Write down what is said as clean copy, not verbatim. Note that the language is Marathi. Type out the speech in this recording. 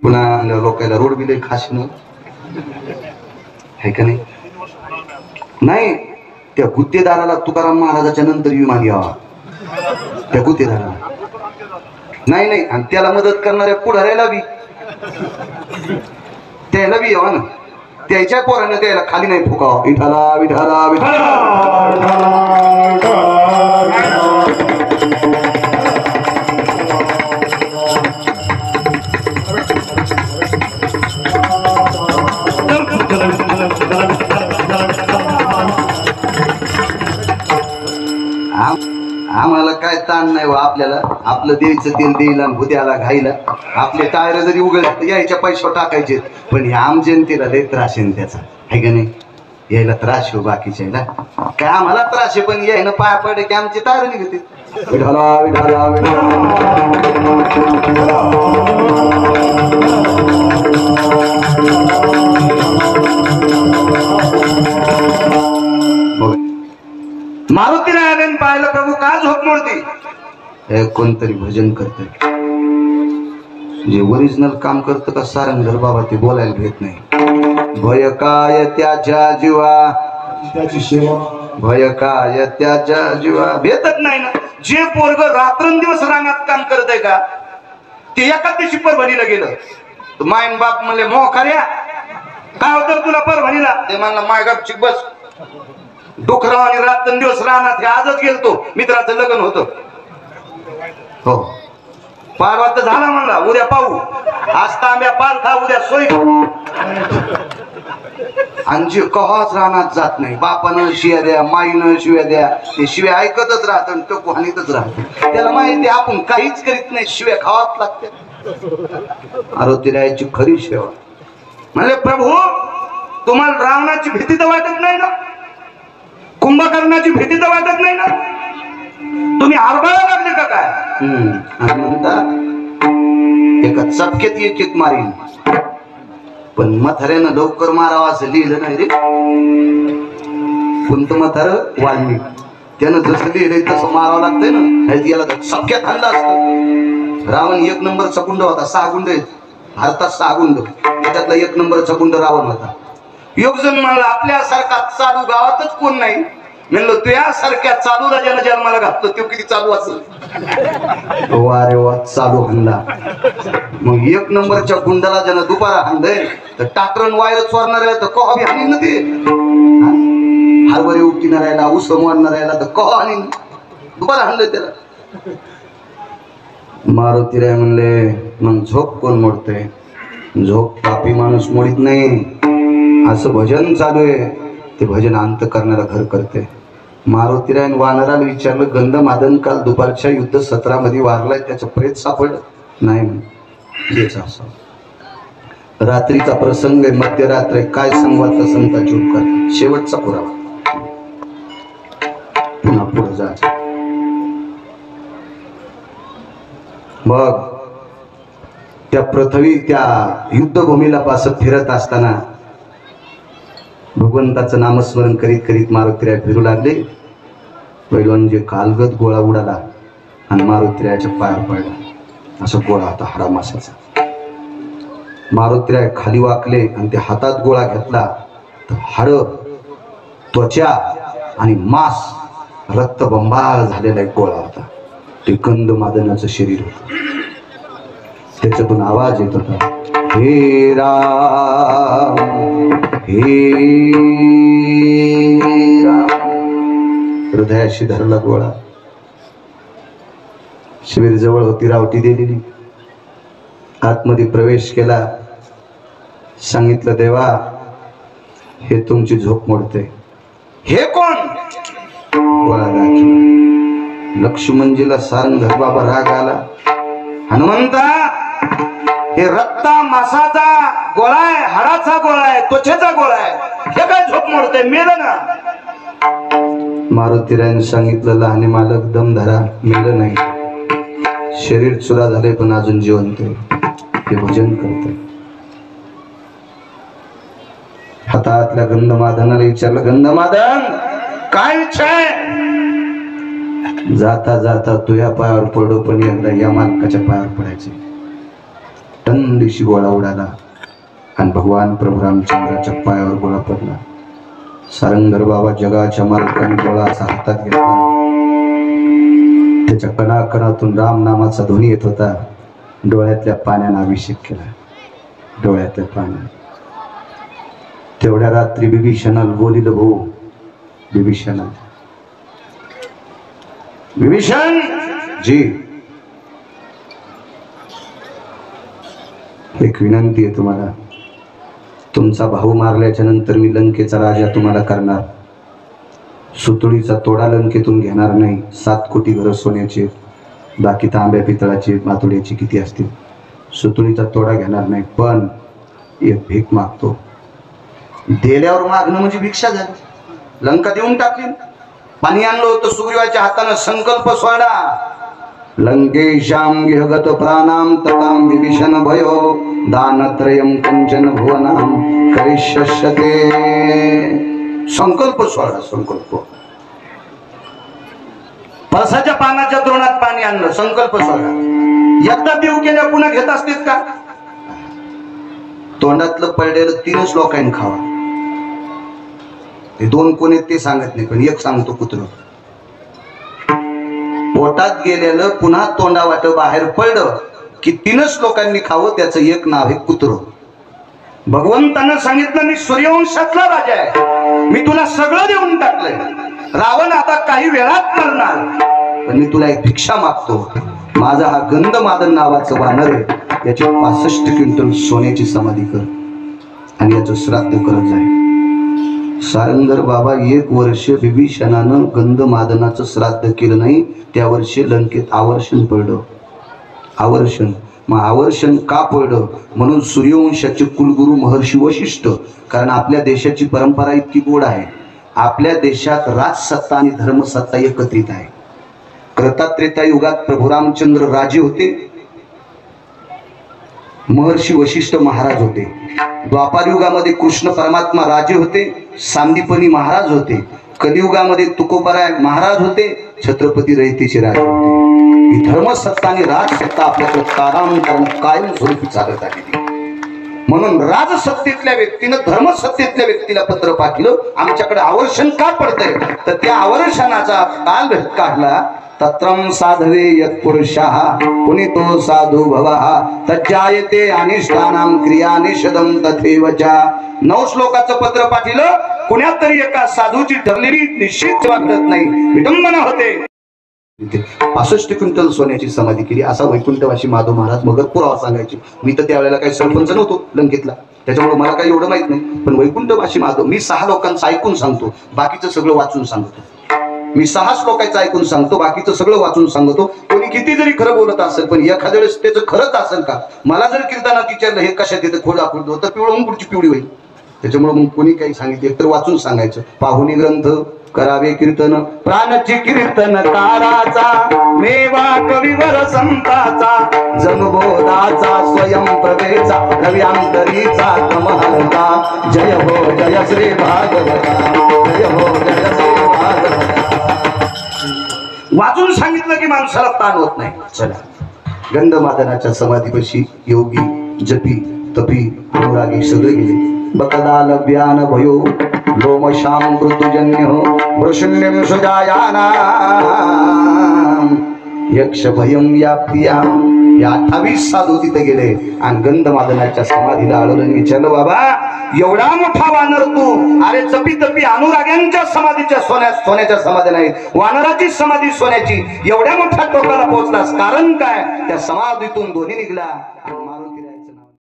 पुन्हा लोकांना रोड बिल खास आहे का नाही? नाही, त्या गुत्तेदाराला तुकाराम महाराजाच्या नंतर विमान घ्यावा, त्या गुत्तेदाराला नाही नाही, आणि त्याला मदत करणाऱ्या पुढाऱ्याला बी त्याला बी यावा ना, त्याच्या पोरानं त्याला खाली नाही फुकावा. विठाला विठाला विठाला. आम्हाला काय ताण नाही वा, आपल्याला आपलं द्यायचं तेल द्यायला भुत्याला घाईला, आपले टायर जरी उघड यायच्या पैशावर टाकायचे, पण हे आम जनतेला लय त्रास आहे त्याचा, आहे का नाही? यायला त्रास हो बाकीच्या काय आम्हाला त्रास आहे, पण यायनं पाया पडे की आमचे टायर निघते. विठाला विठाला मारुती रायाने पाहिलं प्रभू का झोप मोडते. कोणतरी भजन करते, जे ओरिजिनल काम करतं का सारंगधर बाबा ते बोलायला भेट नाही. भय काय त्याच्या जीवा त्याची सेवा, भय काय त्याच्या जीवा भेटत नाही ना. जे पोरग रात्रंदिवस रानात काम करत आहे का, ते एकादशी परभणीला गेलं, मायन बाप म्हणले मोखऱ्या काय होतं तुला परभणीला, ते म्हणला मायगापची बस डोकराव आणि रात्रंदिवस रानात. आजच गेलतो, मित्राचं लग्न होतं, हो पारवा तर झाला म्हणला, उद्या पाहू, आज तांब्या पालथा उद्या सोय. आणि जे कवाच रानात जात नाही, बापानं शिव्या द्या माईनं शिव्या द्या, ते शिव्या ऐकतच राहत आणि तो कोहाणीतच राहत. त्याला माहिती आपण काहीच करीत नाही, शिव्या खावाच लागते. आरोती रायाची खरी सेवा. म्हणले प्रभू तुम्हाला रावणाची भीती तर वाटत नाही ना, कुंभकर्णाची भीती तर वाटत नाही ना, तुम्ही हरभरा लागले का काय? म्हणतात एका चपक्यात एक एक मारीन, पण म्हाताऱ्यानं लवकर मारावं असं लिहिलं नाही रे. कोणतं म्हातार? वाल्मिक. त्यानं जसं लिहिलंय तसं मारावं लागतंय ना, याला चपक्यात हल्ला असतं. रावण एक नंबरचा गुंड होता, 6 गुंड आहेत भारतात, 6 गुंड, त्याच्यातला 1 नंबरचा गुंड रावण होता. योग जण म्हणला आपल्यासारखा चालू गावातच कोण नाही, म्हणलं तू यासारख्या चालू राजाला जन्माला घातलं, तो किती चालू असेल. वा रे वा, चालू हल्ला. मग 1 नंबरच्या गुंडाला ज्यानं दुपारा हाणलंय, तर टाकरण वायर चोरणाऱ्या तर कवा बी हानी न ते, हरभरे उपटिणाऱ्याला उसम वाढणाऱ्याला तर कवा हानी दुपारा हाणलंय त्याला. मारुती राय म्हणले मग झोप कोण मोडते? झोप पापी माणूस मोडीत नाही. असं भजन चालू आहे, ते भजन अंत करणारा घर करते. मारुतीरायन वानराला विचारलं, गंधमादन काल दुपारच्या युद्ध सत्रामध्ये वारलाय, त्याचं प्रेत सापडलं नाही. रात्रीचा प्रसंग आहे, मध्यरात्र काय संवाद संतांची उपकार, शेवटचा पुरावा. पुन्हा पुढे जायचं. मग त्या पृथ्वी त्या युद्धभूमीला पासत फिरत असताना भगवंताचं नामस्मरण करीत करीत मारुतीराय फिरू लागले. पैलवान जे कालगत गोळा उडाला आणि मारुतीरायाच्या पायावर पडला. असा गोळा होता हाडा माशाचा. मारुतीराय खाली वाकले आणि ते हातात गोळा घेतला तर हाड, त्वचा आणि मांस रक्तबंबाळ झालेला एक गोळा होता. ते गंधमादनाचं शरीर होतं. त्याच्यातून आवाज येत होता, हे राम हे राम. हृदयाशी धरला गोळा. शिबिर जवळ होती, रावटी दिलेली. आतमध्ये प्रवेश केला. सांगितलं, देवा हे तुमची झोप मोडते. हे कोण? गोळा दाखवला. लक्ष्मणजीला सारंगधर बाबा राग आला. हनुमंता हे रक्ता मासाचा गोळा आहे, हाडाचा गोळा आहे, त्वचेचा गोळा आहे, हे काय झोप मोडते? मेलं ना. मारुतीरायने सांगितलं, लहाने मालक दम धरा, मेलं नाही, शरीर चुरा झाले पण अजून जिवंत आहे, ते भजन करते. हातातल्या गंधमादनाला विचारलं, गंधमादन काय इच्छा आहे? जाता जाता तुझ्या पायावर पडो, पण एकदा या मालकाच्या पायावर पडायचे. दंडीशी गोळा उडाला आणि भगवान प्रभू रामचंद्राच्या पायावर गोळा पडला. सारंगर बाबा जगाच्या मालकाने गोळा असा हातात घेतला. त्याच्या कणाकणातून राम नामाचा ध्वनी येत होता. डोळ्यातल्या पाण्याने अभिषेक केला. डोळ्यातल्या पाण्याने तेवढ्या रात्री विभीषणाला बोलिलं, भाऊ विभीषण, विभीषण जी, एक विनंती आहे तुम्हाला. तुमचा भाऊ मारल्याच्या नंतर मी लंकेचा राजा तुम्हाला करणार. सुतळीचा तोडा लंकेतून घेणार नाही. 7 कोटी घरं सोन्याचे, बाकी तांब्या पितळाचे मातुड्याची किती असतील. सुतळीचा तोडा घेणार नाही, पण एक भीक मागतो. दिल्यावर मागणं म्हणजे भिक्षा झाली. लंका देऊन टाकली. पाणी आणलं होतं सुग्रीवाच्या हातानं. संकल्प सोडा. लंकेशाम विहगत प्राणाम तटाम विभीषण भयो दानत्रयम कंचन भुवनाम करिष्यते. संकल्प सोडा. संकल्प. पळसाच्या पानाच्या द्रोणात पाणी आणलं. संकल्प सोडा. एकदा देव केल्या पुन्हा घेत असतील का? तोंडातलं पडलेलं 3च लोकांनी खावा. ते 2 कोण आहेत ते सांगत नाही, पण एक सांगतो, कुत्र. पोटात गेलेलं पुन्हा तोंडावाट बाहेर पडलं की 3च लोकांनी खावं. त्याचं एक नाव आहे कुत्र. भगवंतानं सांगितलं, मी सूर्यवंशातला राजा आहे, मी तुला सगळं देऊन टाकलंय. रावण आता काही वेळात मरणार, पण मी तुला एक भिक्षा मागतो. माझा हा गंधमादन नावाचं वानर आहे, याची 65 क्विंटल सोन्याची समाधी कर आणि याचं श्राद्ध करत जाईल. सारंगर बाबा 1 वर्ष विभीषणानं गंधमादनाचं श्राद्ध केलं नाही. त्या वर्षी लंकेत आवर्षण पडलं. आवर्षण. मग आवर्षण का पडलं? म्हणून सूर्यवंशाचे कुलगुरू महर्षी वशिष्ठ. कारण आपल्या देशाची परंपरा इतकी गोड आहे. आपल्या देशात राजसत्ता आणि धर्मसत्ता एकत्रित आहे. कृतात्रेता युगात प्रभू रामचंद्र राजे होते, महर्षी वशिष्ठ महाराज होते. द्वापार युगामध्ये कृष्ण परमात्मा राजे होते, सांदीपनी महाराज होते. कलियुगामध्ये तुकोबराय महाराज होते, छत्रपती रयतेचे राजे होते. ही धर्मसत्ता आणि राजसत्ता आपल्याकडे कायम स्वरूपी चालत आलेली. म्हणून राजसत्तेतल्या व्यक्तीनं धर्मसत्तेतल्या व्यक्तीला पत्र पाठवलं, आमच्याकडे आवर्षण का पडतंय? तर त्या आवर्षणाचा काल काढला. तत्रम साधवे यत्पुरुषः पुनितो साधु भवः तज्जायते अनिष्टानां क्रिया निषदं तथैवच. 9 श्लोकाचं पत्र पाठवलं. कुण्यात तरी एका साधूची ठरलेली निश्चित वागत नाही, विडंबना होते. 65 क्विंटल सोन्याची समाधी केली. असा वैकुंठवासी माधव महाराज मगर पुरावा सांगायचे. मी तर त्यावेळेला काही सरपंच नव्हतो लंकेतला, त्याच्यामुळे मला काही एवढं माहित नाही. पण वैकुंठवासी माधव, मी 6 लोकांचं ऐकून सांगतो, बाकीचं सगळं वाचून सांगतो. मी 6 श्लोकाचं ऐकून सांगतो, बाकीचं सगळं वाचून सांगतो. कोणी किती जरी खरं बोलत असेल, पण एखाद्या वेळेस त्याचं खरंच असेल का? मला जर कीर्तनात विचारलं हे कशात येतं, खोड आखडतो, तर पिवळं पुढची पिवळी होईल. त्याच्यामुळे मग कोणी काही सांगितलं तर वाचून सांगायचं. पाहुणी ग्रंथ करावे कीर्तन, प्राणची कीर्तन काराचा मेवा कविवर संताचा जनुबोधाचा स्वयं प्रभेचा नव्यांतरीचा कमहलता. जय हो जय श्री भागवता, जय हो जय श्री भागवता. वाचून सांगितलं की माणसाला ताण होत नाही. चला, गंधमादनाच्या समाधीपाशी योगी जपी तपी अनुरागी सगळे गेले. बकदाल व्यान भयो लोमशाम ऋतुजन्य वृषण्यम सुजायाना यक्ष भयम व्याप्तियाम. या 28 साधू तिथे गेले आणि गंधमादनाच्या समाधीला आळवलं. विचारलं, बाबा एवढा मोठा वानर तू, अरे जपी तपी अनुराग्यांच्या समाधीच्या सोन्याच्या समाधी नाही, वानराची समाधी सोन्याची, एवढ्या मोठ्या टोकाला पोहोचलास, कारण काय? त्या समाधीतून ध्वनी निघाला.